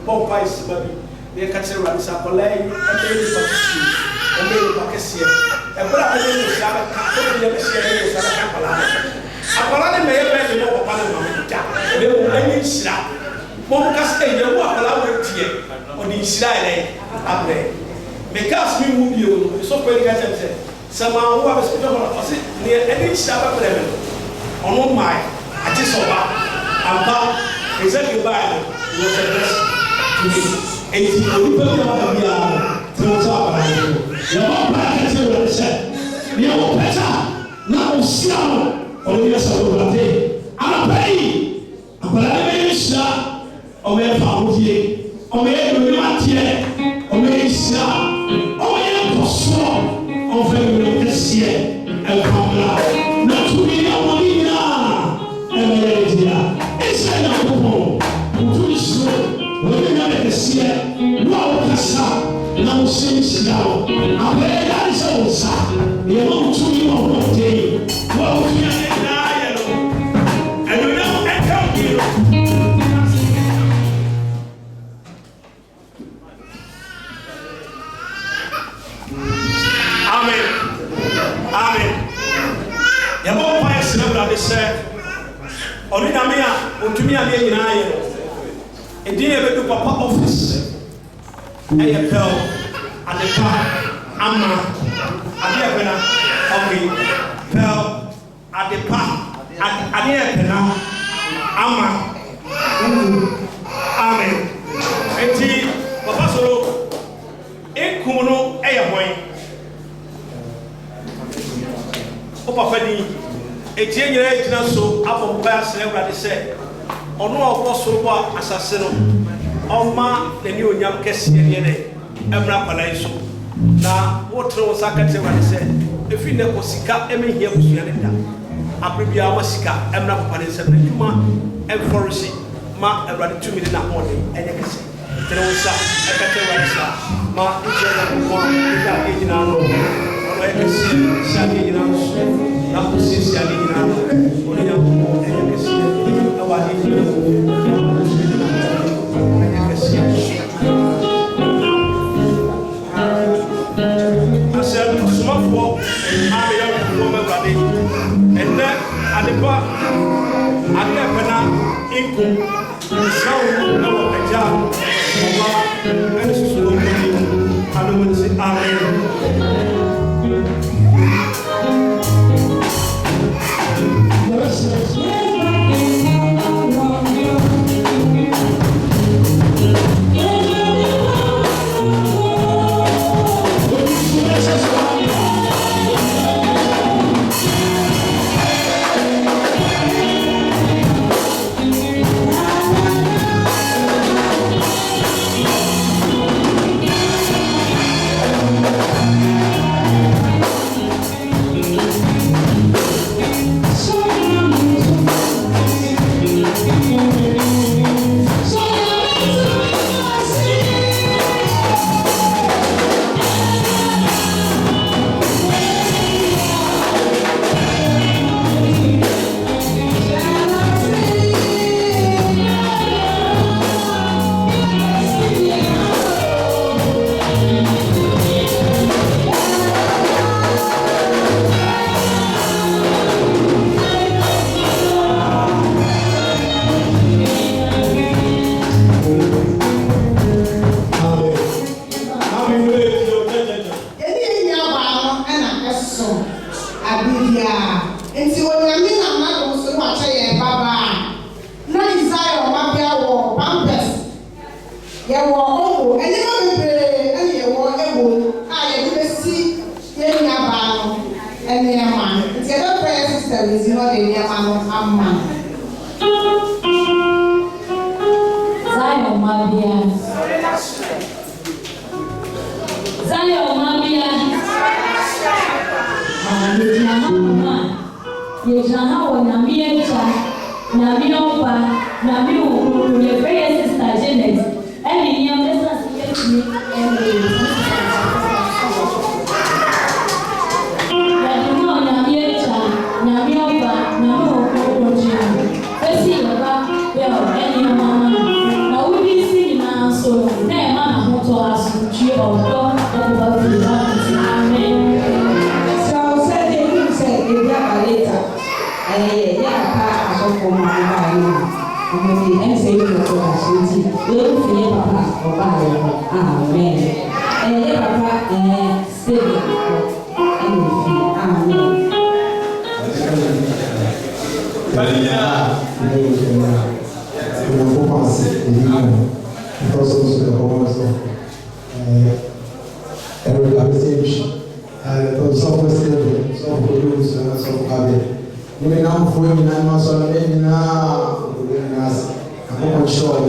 Papa is baby. They catch a rat, Sacolay, and they and what I did was have a couple of years at a Apollo may have been more Panama. They will any slap. Moncas, you walk allowed here on the Israel up there. Because we move you, so very good. Somehow, who have a special near any slap level. On my, I just saw that. Exactly by was a best to me. And if you put your through top, you're all back at what I said. You're all better. Now, slow. Or yes, I will pay. I'm a pay. But I may stop. Or may have found ye. Or may have not yet. Or may stop. Or may have postponed. Or very this year. And come out. Not to be a money now. And it's not a home. To be sure. When you have a seer, no cassa, no sense now. I pay that is also. You want to be on one day. Well, we are in Ireland. And you know, I come here. Amen. Amen. You won't buy a cinema, they said. Orinamia, Utumia, in Ireland. And then you papa office. And you tell at the park, Amma, at the okay, tell at the park, at the Amma, Amen. And see, Papa Solo, a kuno, a wine. Papa Fedi, a generation so up on Bass, they said. Ono apostle wa asaseno oma the new nyam kese ye emra kwalai so na wotro sakate wa se efi ne kosika emehia busua ne da abibia wasika emra kwale se na djuma enforce ma erade 2 million na hode enye kese tere wosa ekate wa sa ma ije na ko ida ejina no ono ekese sha ejina no na kusisi ali ejina no ono ya enye kese I said, small walk, I'm a young woman, and then at the bar, I never now income, the sound of a job, and this is what I don't want to say, Amen. Now we see of God over the land. Amen. So said they say if you are later. Yeah, so for my and say you are sweetie. Don't forget Papa or buy. Amen. Papa stay. Amen. Because also the commands of every conversation and software schedule, some produce and some habit. You may now for you now, so maybe now, I'm sure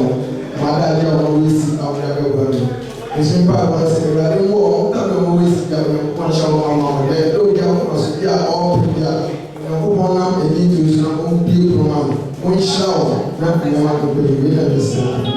my daddy always out there. It's important to say that the war, not always one show on my head. Don't get us, we are all together. Who want to use our own people, one show, not the one to be with us.